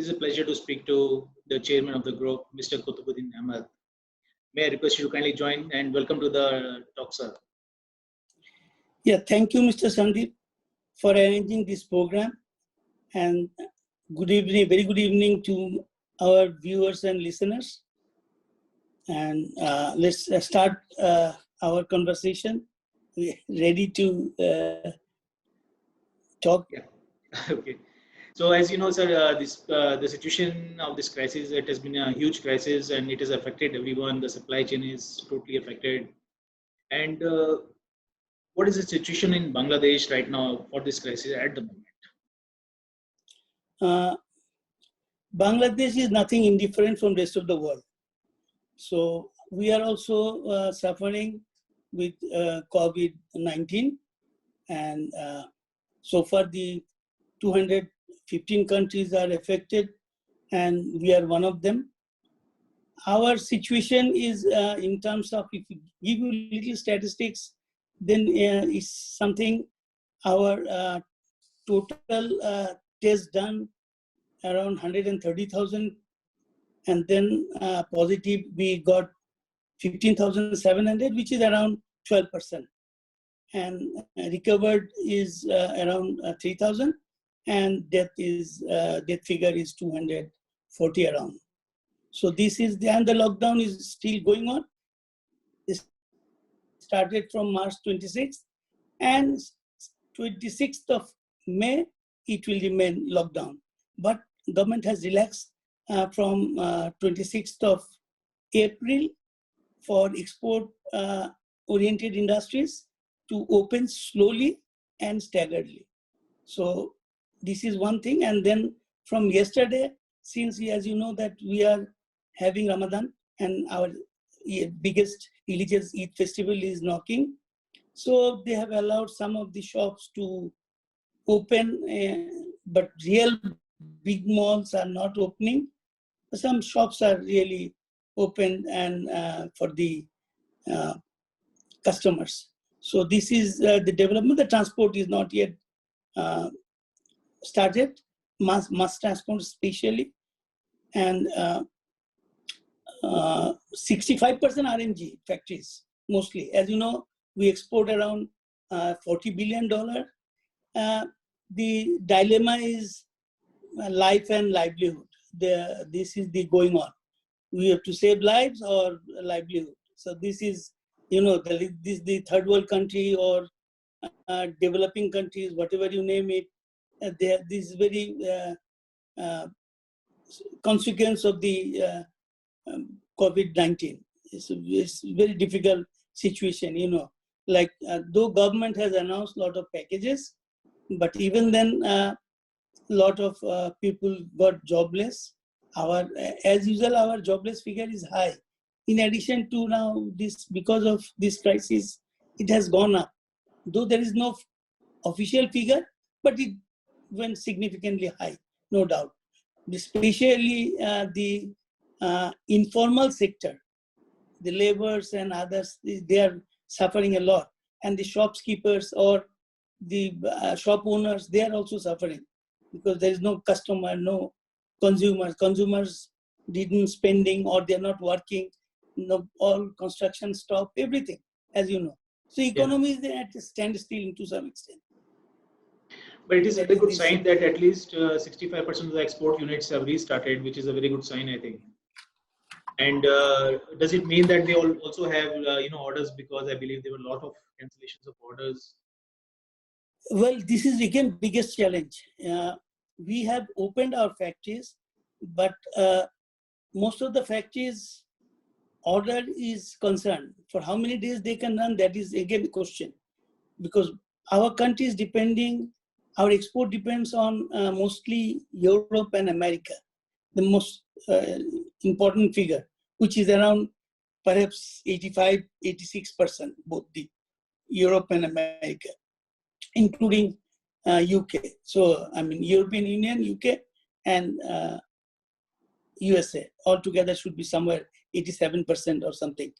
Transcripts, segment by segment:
is a pleasure to speak to the chairman of the group, Mr. Kutubuddin Ahmed. May I request you to kindly join and welcome to the talk, sir. Yeah, thank you, Mr. Sandeep, for arranging this program. And good evening, very good evening to our viewers and listeners. And let's start our conversation. We're ready to talk. Yeah. Okay. So as you know, sir, the situation of this crisis, it has been a huge crisis and it has affected everyone. The supply chain is totally affected. And what is the situation in Bangladesh right now for this crisis at the moment? Bangladesh is nothing indifferent from the rest of the world. So we are also suffering with COVID-19, and so far the 215 countries are affected, and we are one of them. Our situation is in terms of, if we give you little statistics, then it's something, our total tests done around 130,000, and then positive we got 15,700, which is around 12%, and recovered is around 3,000, and death figure is 240 around. So this is and the lockdown is still going on. It started from March 26th, and 26th of May it will remain lockdown. But government has relaxed from 26th of April for export oriented industries to open slowly and staggeredly. So this is one thing. And then from yesterday, since as you know that we are having Ramadan and our biggest religious Eid festival is knocking, so they have allowed some of the shops to open, but real big malls are not opening. Some shops are really open and for the customers. So this is the development. The transport is not yet started, mass transport especially, and 65% RMG factories mostly. As you know, we export around $40 billion. The dilemma is life and livelihood. This is the going on. We have to save lives or livelihood. So this is, you know, this the third world country or developing countries, whatever you name it. This is very consequence of the COVID-19. It's a very difficult situation, you know. Like though government has announced a lot of packages, but even then, lot of people got jobless. As usual, our jobless figure is high. In addition to now this, because of this crisis, it has gone up. Though there is no official figure, but it went significantly high, no doubt. Especially the informal sector, the laborers and others, they are suffering a lot. And the shopkeepers or the shop owners, they are also suffering because there is no customer, no consumers. Consumers didn't spending or they're not working. No, all construction stop, everything, as you know. So economy is at a standstill to some extent. But it is a very good sign that at least 65% of the export units have restarted, which is a very good sign, I think. And does it mean that they also have orders, because I believe there were a lot of cancellations of orders? Well, this is again biggest challenge. We have opened our factories, but most of the factories order is concerned. For how many days they can run, that is again the question. Because our country is depending, our export depends on mostly Europe and America, the most important figure, which is around perhaps 85, 86%, both the Europe and America, including UK. So, I mean, European Union, UK, and USA altogether should be somewhere 87% or something.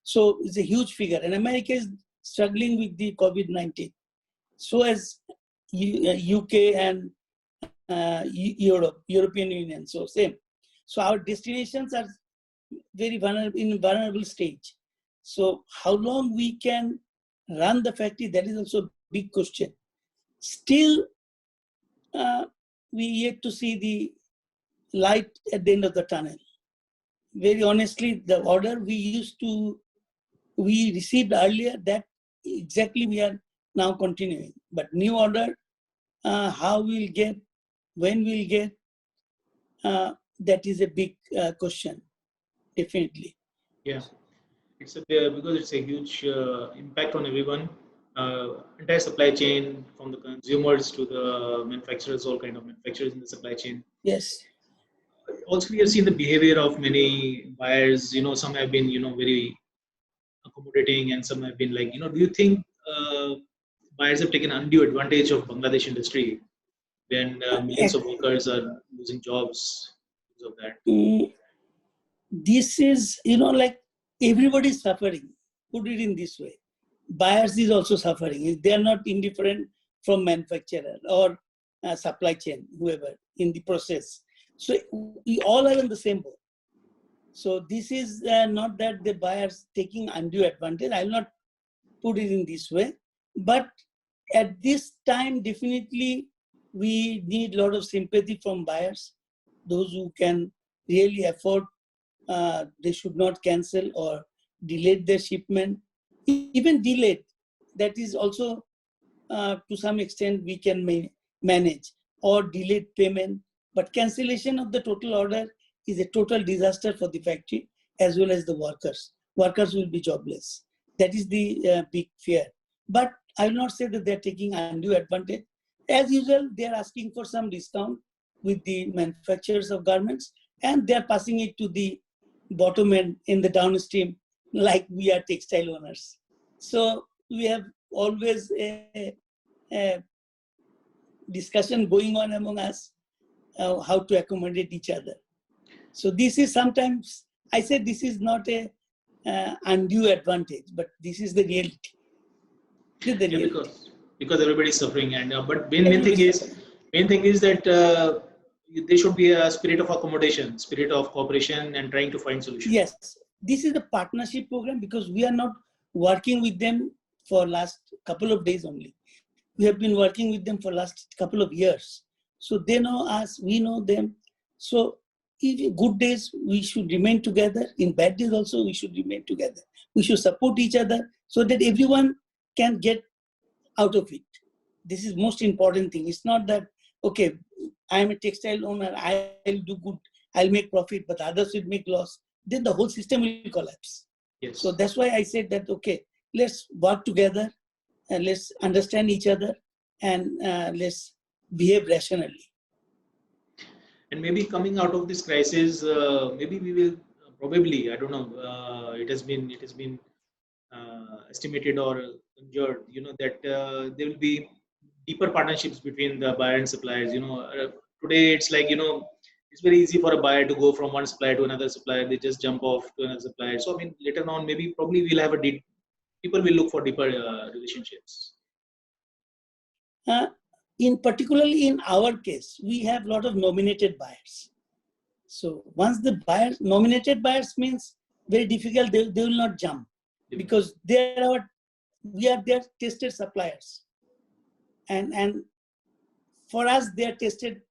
So it's a huge figure. And America is struggling with the COVID-19. So as UK and European Union. So same. So our destinations are very vulnerable stage. So how long we can run the factory, that is also a big question. Still, we yet to see the light at the end of the tunnel. Very honestly, the order we received earlier, that exactly we are now continuing. But new order, how we'll get, when we'll get, that is a big question, definitely. Yeah, it's a because it's a huge impact on everyone. Entire supply chain, from the consumers to the manufacturers, all kind of manufacturers in the supply chain. Yes. Also, we have seen the behavior of many buyers. Some have been very accommodating, and some have been like, do you think buyers have taken undue advantage of Bangladesh industry when millions of workers are losing jobs because of that? This is, like everybody is suffering. Put it in this way. Buyers is also suffering. They are not indifferent from manufacturer or supply chain, whoever in the process. So we all are in the same boat. So this is not that the buyers taking undue advantage. I will not put it in this way. But at this time, definitely we need a lot of sympathy from buyers. Those who can really afford, they should not cancel or delay their shipment. Even delayed, that is also to some extent we can manage, or delayed payment. But cancellation of the total order is a total disaster for the factory as well as the workers. Workers will be jobless. That is the big fear. But I will not say that they're taking undue advantage. As usual, they're asking for some discount with the manufacturers of garments, and they're passing it to the bottom end in the downstream, like we are textile owners. So we have always a discussion going on among us, how to accommodate each other. So this is sometimes, I said this is not a undue advantage, but this is the reality. This is the reality. Because everybody is suffering, and but main thing is that there should be a spirit of accommodation, spirit of cooperation, and trying to find solutions. Yes, this is the partnership program, because we are not working with them for last couple of days only. We have been working with them for last couple of years. So they know us, we know them. So in good days, we should remain together. In bad days also, we should remain together. We should support each other so that everyone can get out of it. This is most important thing. It's not that, okay, I am a textile owner, I'll do good, I'll make profit, but others will make loss. Then the whole system will collapse. Yes. So that's why I said that, okay, let's work together and let's understand each other, and let's behave rationally. And maybe coming out of this crisis, maybe we will probably, I don't know, it has been estimated or conjured, that there will be deeper partnerships between the buyer and suppliers. Today it's like, it's very easy for a buyer to go from one supplier to another supplier. They just jump off to another supplier. So I mean, later on, probably we'll have people will look for deeper relationships. Particularly in our case, we have a lot of nominated buyers. So once the buyers, nominated buyers means very difficult, they will not jump, because we are their tested suppliers. And for us, they are tested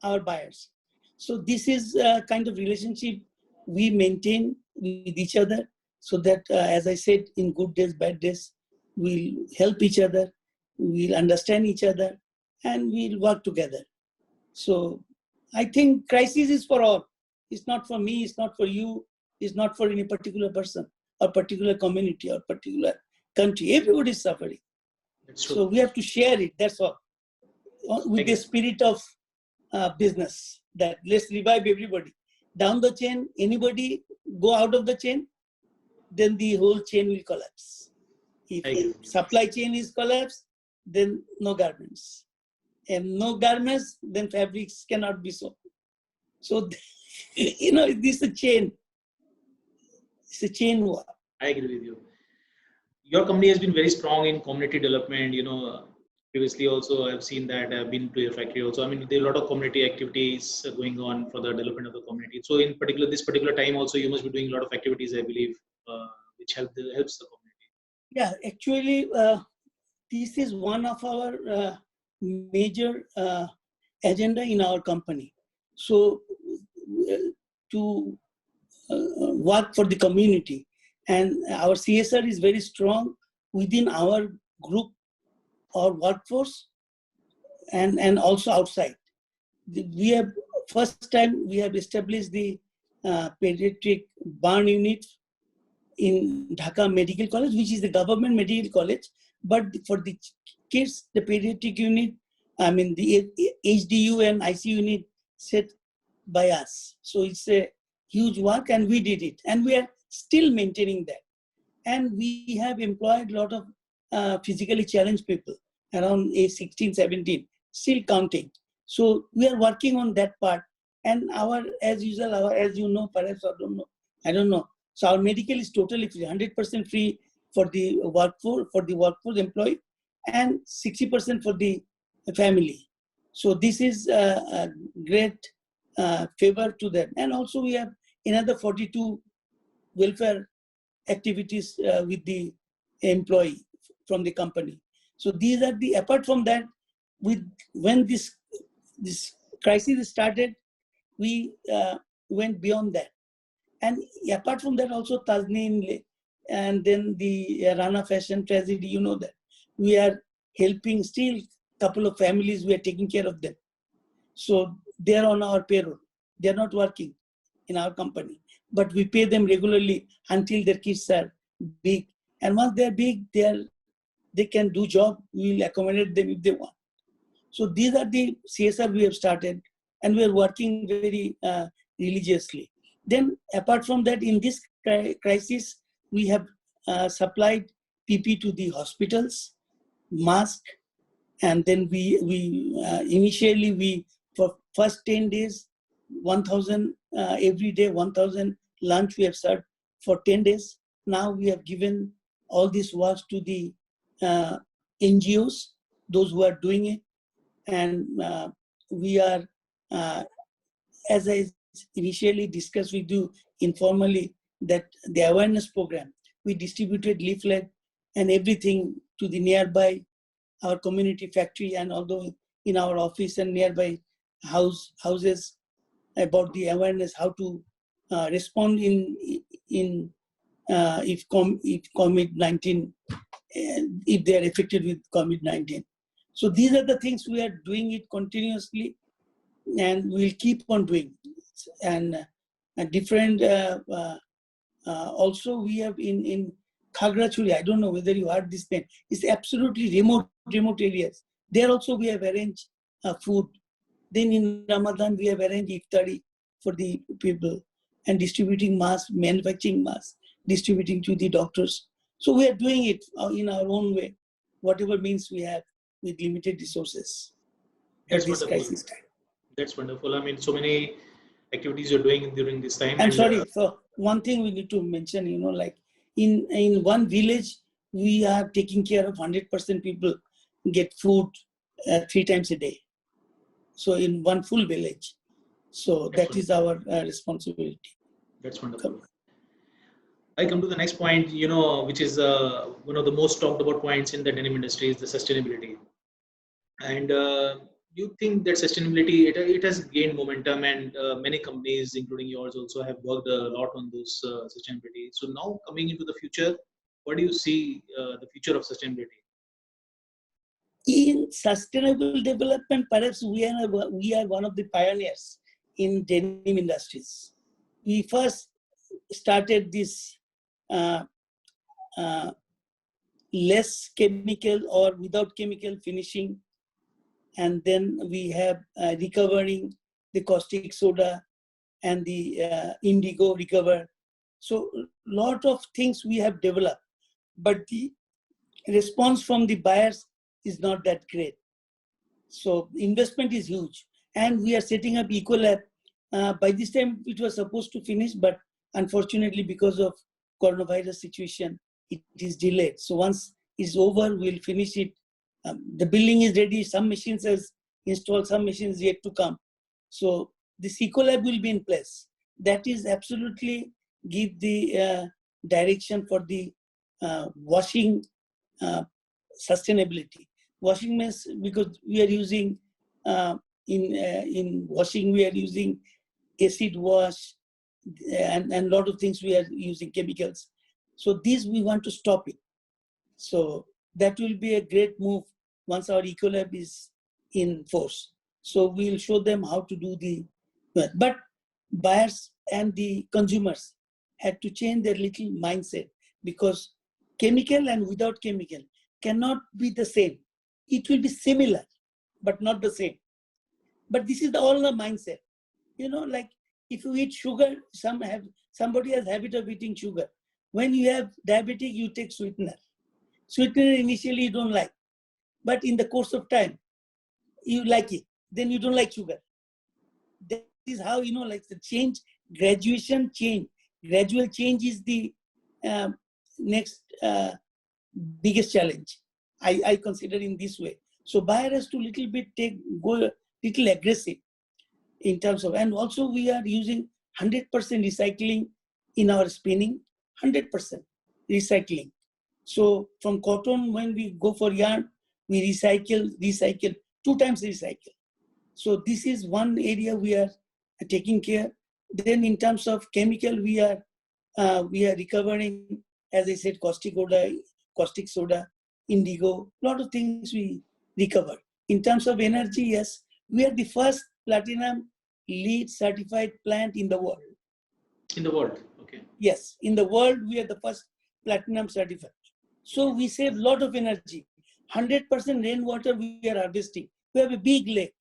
our buyers. So this is a kind of relationship we maintain with each other, so that, as I said, in good days, bad days, we'll help each other, we'll understand each other, and we'll work together. So I think crisis is for all. It's not for me, it's not for you, it's not for any particular person or particular community or particular country. Everybody is suffering. So we have to share it, that's all. With the spirit of business, that let's revive everybody. Down the chain, anybody go out of the chain, then the whole chain will collapse. If supply chain is collapsed, then no garments. And no garments, then fabrics cannot be sold. So, this is a chain. It's a chain war. I agree with you. Your company has been very strong in community development, Previously also I've seen that. I've been to your factory also. I mean, there are a lot of community activities going on for the development of the community. So in particular, this particular time also, you must be doing a lot of activities, I believe, which helps the community. Yeah, actually, this is one of our major agenda in our company. So to work for the community, and our CSR is very strong within our group or workforce, and also outside. We have first time we have established the pediatric burn unit in Dhaka Medical College, which is the government medical college. But for the kids, the pediatric unit, I mean the HDU and ICU unit set by us. So it's a huge work, and we did it, and we are still maintaining that. And we have employed a lot of physically challenged people around age 16, 17, still counting. So we are working on that part. And as usual, as you know, perhaps I don't know. So our medical is totally free, 100% free for the workforce employee, and 60% for the family. So this is a great favor to them. And also we have another 42 welfare activities with the employee from the company. So these are apart from that, when this crisis started, we went beyond that. And apart from that, also Tasneem, and then the Rana fashion tragedy, you know that. We are helping still couple of families, we are taking care of them. So they are on our payroll. They are not working in our company, but we pay them regularly until their kids are big. And once they are big, they can do job. We will accommodate them if they want. So these are the CSR we have started, and we are working very religiously. Then apart from that, in this crisis, we have supplied PP to the hospitals, mask, and then we initially for first 10 days, 1,000 every day, 1,000 lunch we have served for 10 days. Now we have given all this work to the NGOs, those who are doing it. And we are, as I initially discussed with you informally, that the awareness program, we distributed leaflet and everything to the nearby, our community factory, and although in our office and nearby houses, about the awareness how to respond if COVID-19, if they are affected with COVID-19. So these are the things we are doing it continuously, and we'll keep on doing. And different, also we have in Khagrachuri, I don't know whether you heard this name, it's absolutely remote areas. There also we have arranged food. Then in Ramadan, we have arranged iftari for the people, and distributing masks, manufacturing masks, distributing to the doctors. So we are doing it in our own way, whatever means we have with limited resources at That's this wonderful. crisis time. That's wonderful. I mean, so many activities you're doing during this time. I'm sorry, so one thing we need to mention, like in one village, we are taking care of 100% people get food 3 times a day. So in one full village. So that is our responsibility. That's wonderful. I come to the next point, which is one of the most talked about points in the denim industry is the sustainability. And you think that sustainability, it has gained momentum, and many companies, including yours, also have worked a lot on this sustainability. So now coming into the future, what do you see the future of sustainability? In sustainable development, perhaps we are one of the pioneers in denim industries. We first started this less chemical or without chemical finishing, and then we have recovering the caustic soda and the indigo recover. So lot of things we have developed, but the response from the buyers is not that great. So investment is huge, and we are setting up Ecolab. By this time it was supposed to finish, but unfortunately because of coronavirus situation, it is delayed. So once it's over, we'll finish it The building is ready. Some machines has installed, some machines yet to come. So this Ecolab will be in place. That is absolutely give the direction for the washing sustainability. Washing means, because we are using in washing, we are using acid wash and a lot of things, we are using chemicals. So these we want to stop it. So that will be a great move once our Ecolab is in force. So we'll show them how to do the, but buyers and the consumers had to change their little mindset, because chemical and without chemical cannot be the same. It will be similar, but not the same. But this is all the mindset. You know, like if you eat sugar, somebody has habit of eating sugar. When you have diabetic, you take sweetener. Sweetener initially you don't like, but in the course of time, you like it. Then you don't like sugar. That is how, you know, like the change, gradual change is the next biggest challenge. I consider in this way. So buyer has to little bit go little aggressive in terms of, and also we are using 100% recycling in our spinning, 100% recycling. So from cotton, when we go for yarn, we recycle, 2 times recycle. So this is one area we are taking care. Then in terms of chemical, we are recovering, as I said, caustic soda, indigo, lot of things we recover. In terms of energy, yes, we are the first platinum LEED certified plant in the world. In the world, okay. Yes, in the world, we are the first platinum certified. So we save a lot of energy. 100% rainwater we are harvesting. We have a big lake.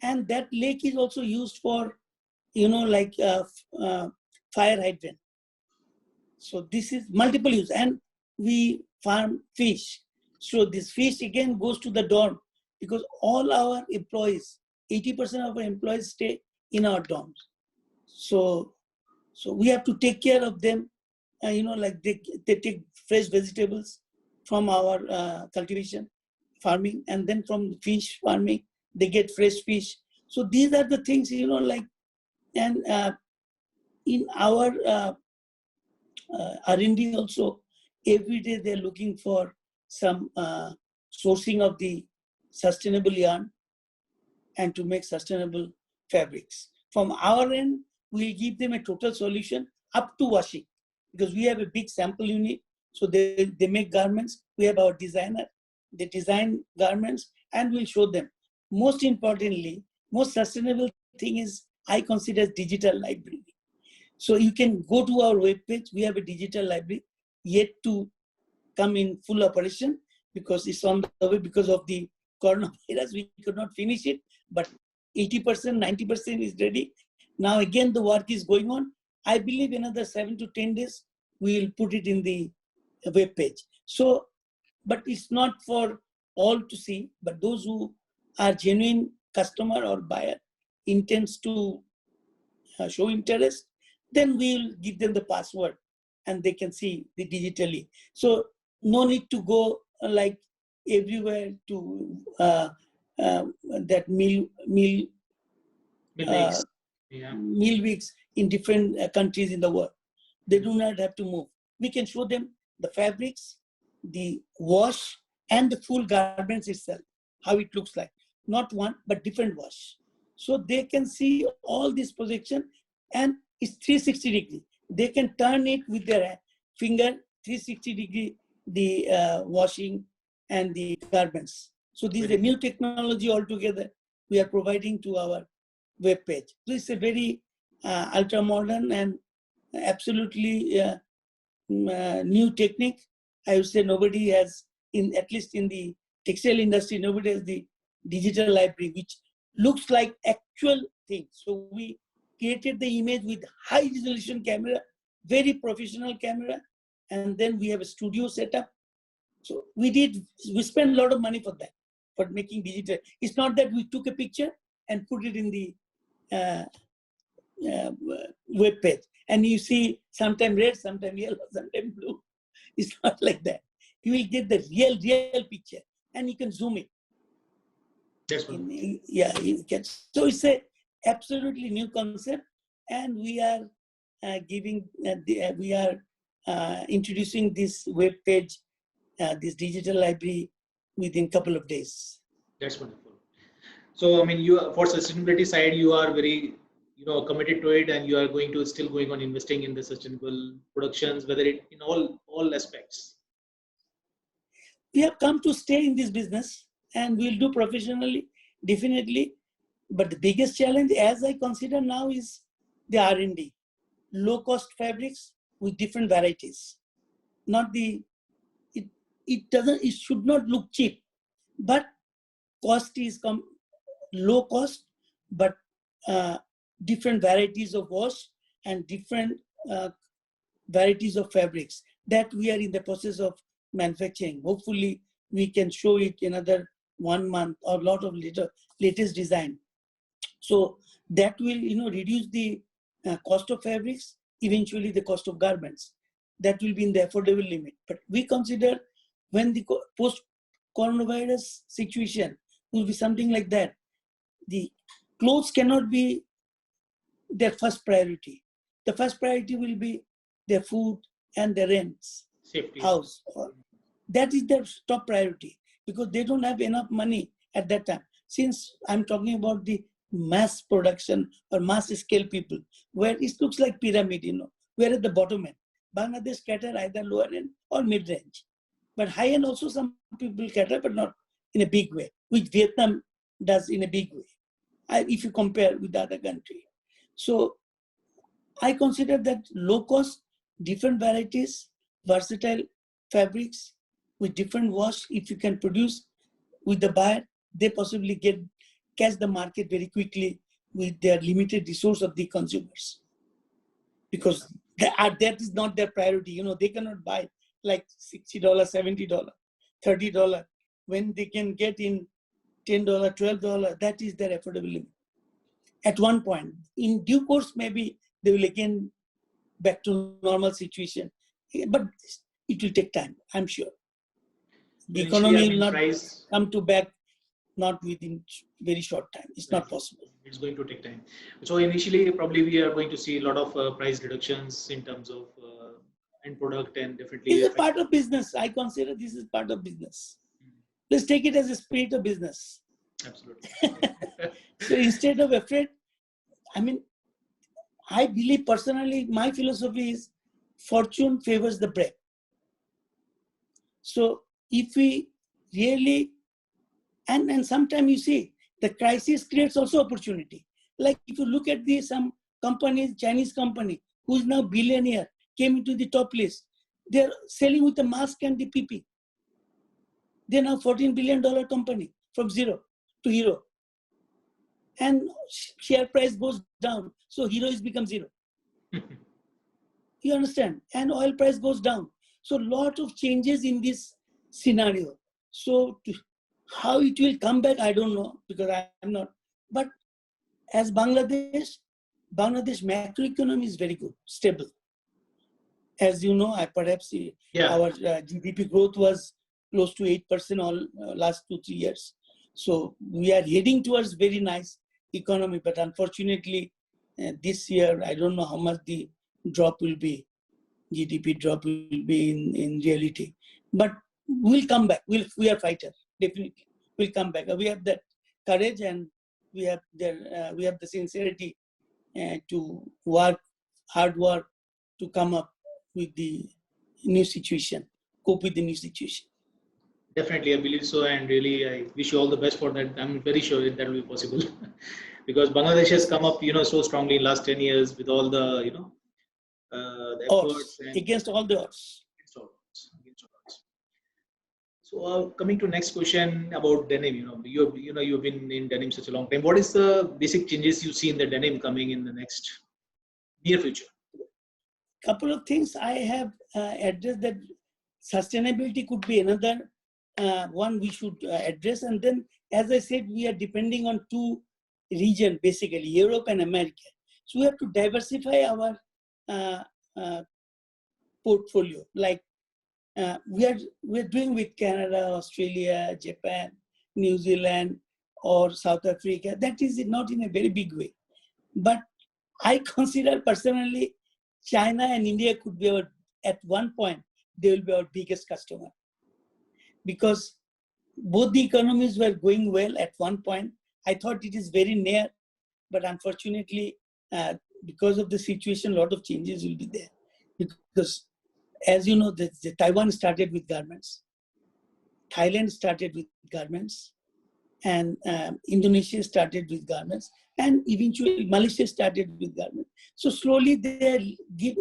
And that lake is also used for, you know, like fire hydrant. So this is multiple use. And we farm fish. So this fish again goes to the dorm, because all our employees, 80% of our employees stay in our dorms. So we have to take care of them. You know, like they take fresh vegetables from our cultivation, farming, and then from fish farming, they get fresh fish. So these are the things, you know, like, and in our R&D also, every day they're looking for some sourcing of the sustainable yarn and to make sustainable fabrics. From our end, we'll give them a total solution up to washing, because we have a big sample unit. So they make garments. We have our designer, they design garments, and we'll show them. Most importantly, most sustainable thing is, I consider digital library. So you can go to our webpage. We have a digital library yet to come in full operation, because it's on the way because of the coronavirus. We could not finish it, but 80%, 90% is ready. Now again, the work is going on. I believe another 7 to 10 days, we will put it in the web page. So, but it's not for all to see, but those who are genuine customer or buyer intends to show interest, then we'll give them the password and they can see the digitally. So no need to go like everywhere to that meal weeks in different countries in the world. They do not have to move. We can show them the fabrics, the wash, and the full garments itself, how it looks like. Not one, but different wash. So they can see all this projection, and it's 360 degree. They can turn it with their finger, 360 degree, the washing and the garments. So this is a new technology altogether we are providing to our web page. So it's a very ultra modern and absolutely new technique. I would say nobody has, at least in the textile industry, nobody has the digital library, which looks like actual things. So we created the image with high resolution camera, very professional camera, and then we have a studio setup. So we spent a lot of money for that, for making digital. It's not that we took a picture and put it in the web page, and you see sometime red, sometime yellow, sometime blue. It's not like that. You will get the real picture. and you can zoom it. That's wonderful. Yeah, you can. So it's a absolutely new concept, and we are introducing this web page, this digital library within a couple of days. That's wonderful. So I mean, you for sustainability side, you are very committed to it, and you are going to still going on investing in the sustainable productions, whether it in all aspects. We have come to stay in this business, and we'll do professionally, definitely. But the biggest challenge, as I consider now, is the R&D, low-cost fabrics with different varieties. Not the it should not look cheap, but cost is low cost, but different varieties of wash and different varieties of fabrics that we are in the process of manufacturing. Hopefully, we can show it another 1 month or a lot of latest design. So that will reduce the cost of fabrics, eventually the cost of garments. That will be in the affordable limit. But we consider when the post-coronavirus situation will be something like that, the clothes cannot be their first priority. The first priority will be their food and their rents, Safety. house. That is their top priority because they don't have enough money at that time. Since I'm talking about the mass production or mass scale people, where it looks like pyramid, we're at the bottom end. Bangladesh cater either lower end or mid range. But high end also some people cater, but not in a big way, which Vietnam does in a big way, if you compare with the other country. So I consider that low cost, different varieties, versatile fabrics with different wash, if you can produce with the buyer, they possibly catch the market very quickly with their limited resource of the consumers. Because that is not their priority. They cannot buy like $60, $70, $30 when they can get in $10, $12. That is their affordable limit. At one point, in due course, maybe they will again back to normal situation, but it will take time, I'm sure. The economy will not come to back, not within very short time. It's not possible. It's going to take time. So initially, probably we are going to see a lot of price reductions in terms of end product, and definitely. This is part of business. I consider this is part of business. Let's take it as a spirit of business. Absolutely. So instead of afraid, I believe personally, my philosophy is fortune favors the brave. So if we really, and sometimes you see, the crisis creates also opportunity. Like if you look at some companies, Chinese company, who is now billionaire, came into the top list. They're selling with the mask and the PP. They're now $14 billion company from zero to hero. And share price goes down. So hero has become zero. You understand? And oil price goes down. So a lot of changes in this scenario. So how it will come back, I don't know, because I'm not. But as Bangladesh macroeconomy is very good, stable. As you know, our GDP growth was close to 8% all last 2-3 years. So we are heading towards very nice economy. But unfortunately, this year, I don't know how much the drop will be. GDP drop will be in reality. But we'll come back. We are fighters, definitely. We'll come back. We have that courage, and we have the sincerity to hard work to come up with the new situation, cope with the new situation. Definitely, I believe so, and really, I wish you all the best for that. I'm very sure that will be possible, because Bangladesh has come up, so strongly in last 10 years with all the, the efforts against all the odds. So coming to next question about denim, you've been in denim such a long time. What is the basic changes you see in the denim coming in the next near future? Couple of things I have addressed, that sustainability could be another one we should address. And then, as I said, we are depending on two regions, basically Europe and America. So we have to diversify our portfolio. Like we're doing with Canada, Australia, Japan, New Zealand, or South Africa. That is not in a very big way. But I consider personally, China and India could be at one point, they will be our biggest customer. Because both the economies were going well at one point. I thought it is very near, but unfortunately, because of the situation, a lot of changes will be there. Because as you know, the Taiwan started with garments, Thailand started with garments, and Indonesia started with garments, and eventually Malaysia started with garments. So slowly they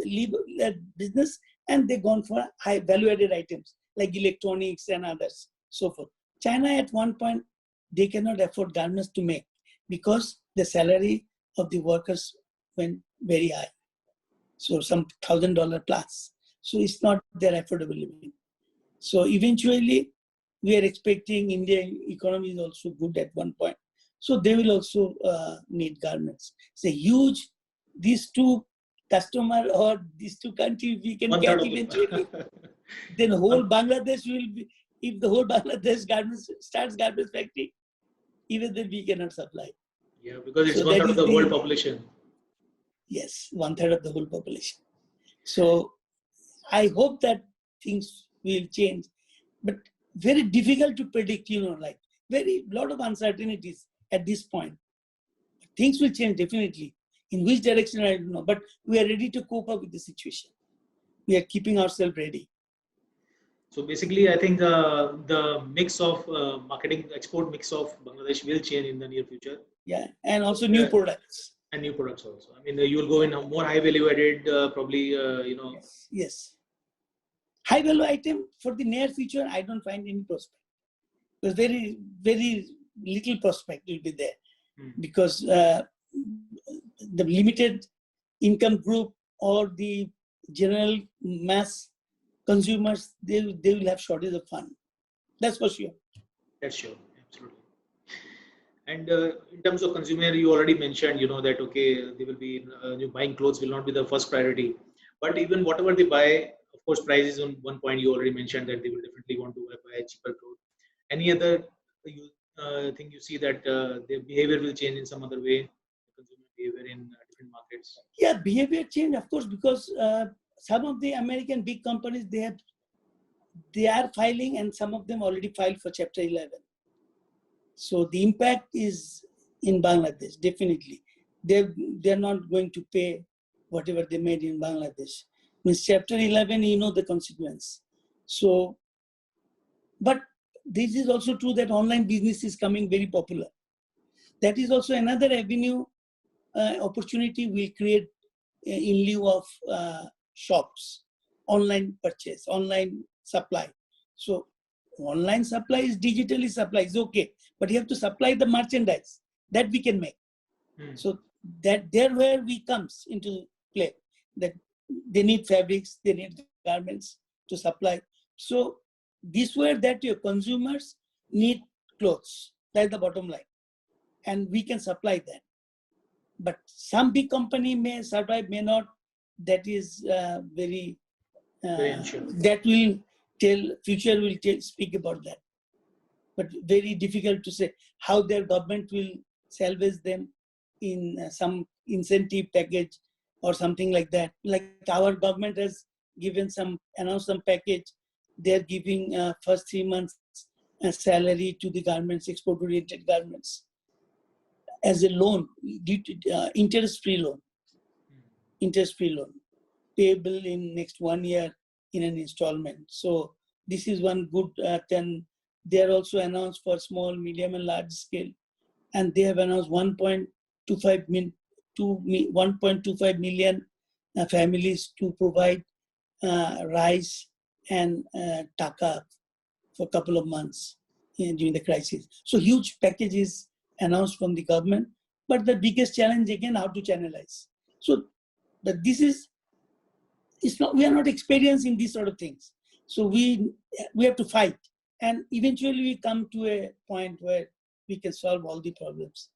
leave their business and they've gone for high value-added items like electronics and others, so forth. China at one point, they cannot afford garments to make because the salary of the workers went very high. So some $1,000 plus. So it's not their affordable living. So eventually, we are expecting Indian economy is also good at one point. So they will also need garments. It's a huge, these two customer or these two countries we can get eventually. Then whole Bangladesh will be, if the whole Bangladesh garments starts garments factory, even then we cannot supply. Yeah, because it's So 1/3 of the world population. Yes, 1/3 of the whole population. So I hope that things will change, but very difficult to predict, like very lot of uncertainties at this point. Things will change definitely. In which direction, I don't know, but we are ready to cope up with the situation. We are keeping ourselves ready. So basically, I think the mix of marketing, export mix of Bangladesh will change in the near future. Yeah, and also new products. And new products also. I mean, you will go in a more high value added, probably, Yes. High value item for the near future, I don't find any prospect. There's very, very little prospect will be there because the limited income group or the general mass consumers, they will have shortage of fund. That's for sure. That's sure, absolutely. And in terms of consumer, you already mentioned, that okay, they will be buying clothes will not be the first priority, but even whatever they buy, of course, prices on one point you already mentioned that they will definitely want to buy cheaper clothes. Any other thing you see that their behavior will change in some other way, consumer behavior in different markets? Yeah, behavior change, of course, because some of the American big companies they are filing, and some of them already filed for Chapter 11. So the impact is in Bangladesh, definitely. They're not going to pay whatever they made in Bangladesh. Means Chapter 11, the consequence. So, but this is also true that online business is coming very popular. That is also another avenue, opportunity we create in lieu of shops, online purchase, online supply. So online supply is digitally supply is okay, but you have to supply the merchandise that we can make. So that there where we comes into play, that they need fabrics, they need garments to supply. So this where that your consumers need clothes. That's the bottom line, and we can supply that. But some big company may survive, may not. That is very that will future will speak about that. But very difficult to say how their government will salvage them in some incentive package or something like that. Like our government has announced some package. They're giving first 3 months salary to the garments, export-oriented garments, as a loan, interest-free loan, payable in next 1 year in an installment. So this is one good thing. They are also announced for small, medium, and large scale, and they have announced 1.25 million families to provide rice and taka for a couple of months during the crisis. So huge packages announced from the government, but the biggest challenge again how to channelize. So, but this is we are not experiencing these sort of things. So we have to fight, and eventually we come to a point where we can solve all the problems.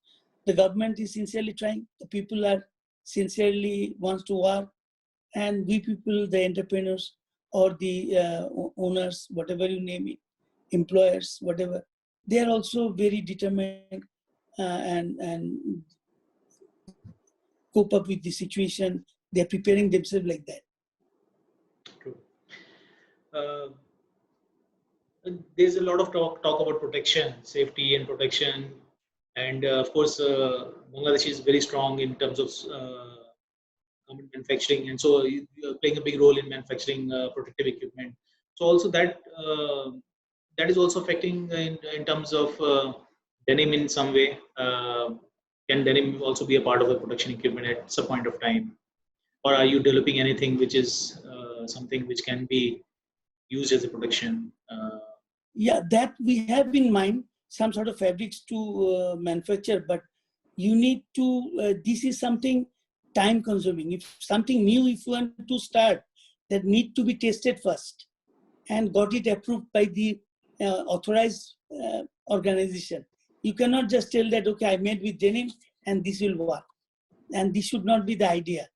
The government is sincerely trying. The people are sincerely wants to work, and we people, the entrepreneurs, or the owners, whatever you name it, employers, whatever, they are also very determined and cope up with the situation. They are preparing themselves like that. True. There's a lot of talk about protection, safety and protection, and of course, Bangladesh is very strong in terms of garment manufacturing, and so you're playing a big role in manufacturing protective equipment. So also that is also affecting in terms of denim in some way. Can denim also be a part of the production equipment at some point of time, or are you developing anything which is something which can be used as a protection? Yeah, that we have in mind, some sort of fabrics to manufacture, but you need to, this is something time consuming. If something new, if you want to start, that need to be tested first and got it approved by the authorized organization. You cannot just tell that, okay, I made with denim and this will work. And this should not be the idea.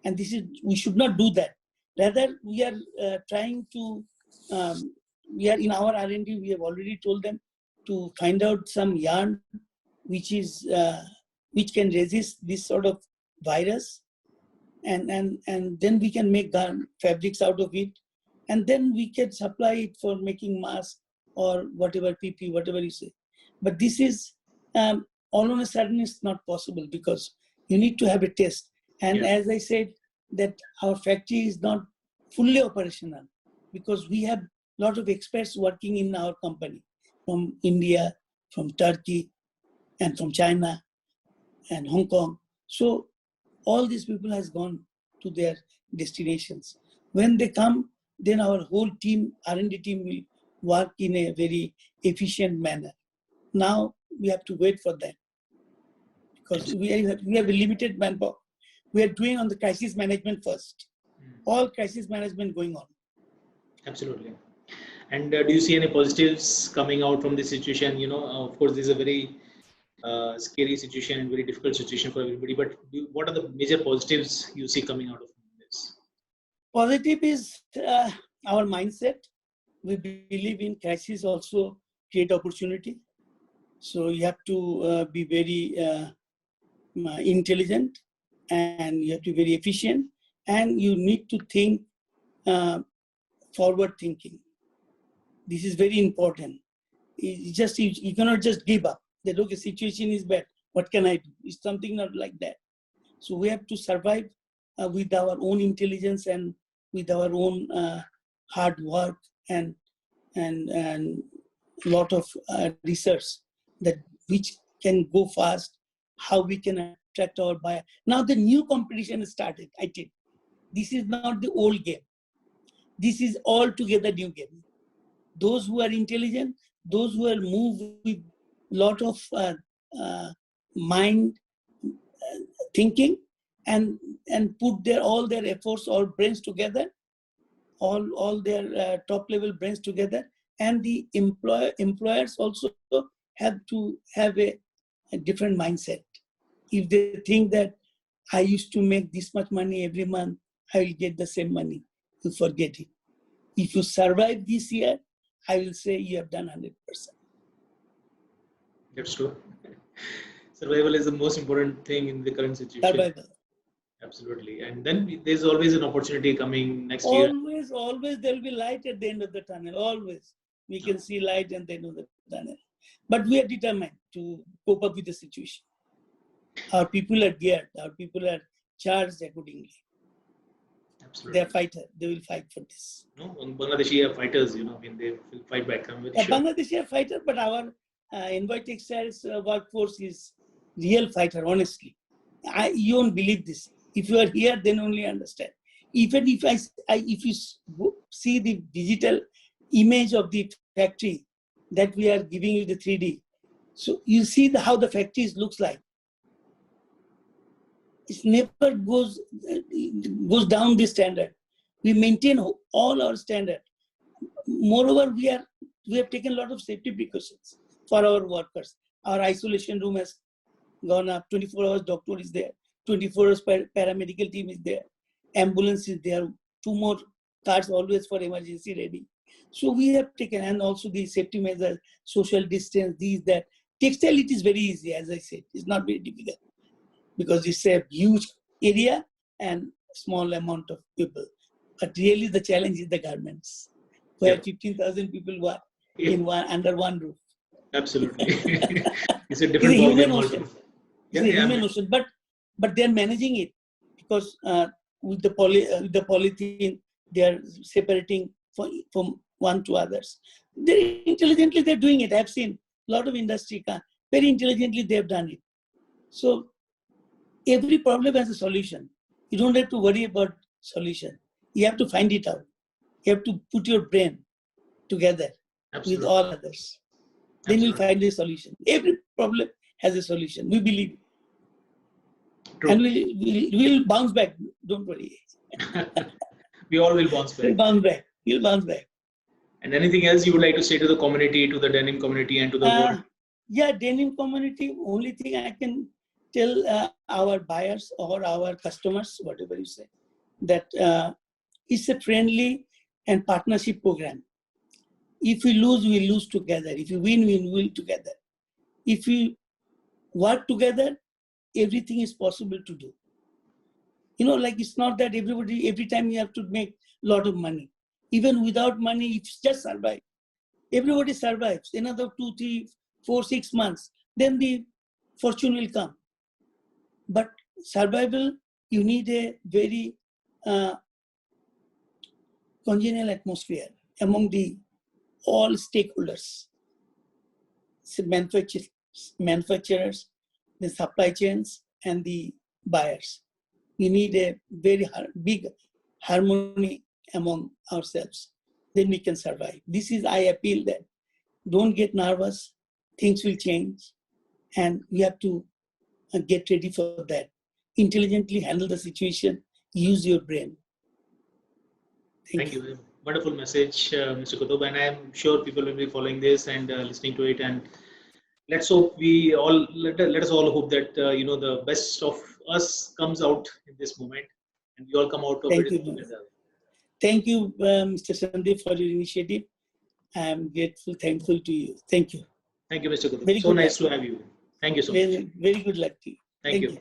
And we should not do that. Rather, we are trying to, we are in our R&D, we have already told them to find out some yarn which which can resist this sort of virus, and then we can make fabrics out of it, and then we can supply it for making masks or whatever, PP, whatever you say. But this is all on a sudden it's not possible, because you need to have a test. And as I said, that our factory is not fully operational, because we have a lot of experts working in our company from India, from Turkey, and from China and Hong Kong. So all these people has gone to their destinations. When they come, then our whole team, R&D team, will work in a very efficient manner. Now we have to wait for that, because we have a limited manpower. We are doing on the crisis management first. All crisis management going on. Absolutely. And do you see any positives coming out from this situation? You know, of course, this is a very scary situation and very difficult situation for everybody. But what are the major positives you see coming out of this? Positive is our mindset. We believe in crisis also create opportunity. So you have to be very intelligent, and you have to be very efficient, and you need to think forward thinking. This is very important. You cannot just give up. That, okay, situation is bad, what can I do? It's something not like that. So we have to survive with our own intelligence and with our own hard work and lot of research that which can go fast, how we can attract our buyer. Now the new competition started, I think. This is not the old game. This is altogether new game. Those who are intelligent, those who are moved with lot of mind thinking and put all their efforts or brains together, all their top level brains together, and the employers also have to have a different mindset. If they think that I used to make this much money every month, I will get the same money, you forget it. If you survive this year, I will say you have done 100%. That's true. Survival is the most important thing in the current situation. Survival. Absolutely. And then there's always an opportunity coming next year. Always there will be light at the end of the tunnel. Always. We can see light at the end of the tunnel. But we are determined to cope up with the situation. Our people are geared. Our people are charged accordingly. Absolutely. They are fighters. They will fight for this. No, Bangladeshi are fighters, you know, I mean, they will fight back. I'm very sure. Bangladeshi are fighters, but our Envoy Textiles workforce is real fighter, honestly. You won't believe this. If you are here, then only understand. Even if you see the digital image of the factory that we are giving you, the 3D, so you see how the factory looks like. It never goes down this standard. We maintain all our standard. Moreover, we have taken a lot of safety precautions for our workers. Our isolation room has gone up. 24 hours doctor is there. 24 hours paramedical team is there. Ambulance is there. 2 more cards always for emergency ready. So we have taken, and also the safety measures, social distance, these, that. Textile, it is very easy, as I said. It's not very difficult because it's a huge area and small amount of people. But really the challenge is the garments, where 15,000 people work in under one roof. Absolutely. It's a It's different a human ballgame ocean. altogether. It's a human ocean, but they're managing it because with the polythene, they are separating from one to others. Very intelligently they're doing it. I've seen a lot of industry, very intelligently they've done it. So every problem has a solution. You don't have to worry about solution. You have to find it out. You have to put your brain together with all others. Then you'll find a solution. Every problem has a solution. We believe. True. And we'll bounce back. Don't worry. We all will bounce back. We'll bounce back. We'll bounce back. And anything else you would like to say to the community, to the denim community, and to the world? Yeah, denim community. Only thing I can tell our buyers or our customers, whatever you say, that it's a friendly and partnership program. If we lose together. If we win, we win together. If we work together, everything is possible to do. You know, like it's not that every time you have to make a lot of money. Even without money, if you just survive. Everybody survives. Another 2, 3, 4, 6 months, then the fortune will come. But survival, you need a very congenial atmosphere among all stakeholders, so manufacturers, the supply chains, and the buyers. We need a very big harmony among ourselves. Then we can survive. This is, I appeal that don't get nervous. Things will change, and we have to get ready for that. Intelligently handle the situation. Use your brain. Thank you. Wonderful message, Mr. Kutub, and I am sure people will be following this and listening to it. And let's hope let us all hope that the best of us comes out in this moment, and we all come out of it together. Thank you, Mr. Sandeep, for your initiative. I am grateful, thankful to you. Thank you. Thank you, Mr. Kutub. So nice to have you. Thank you so much. Very good luck to you. Thank you.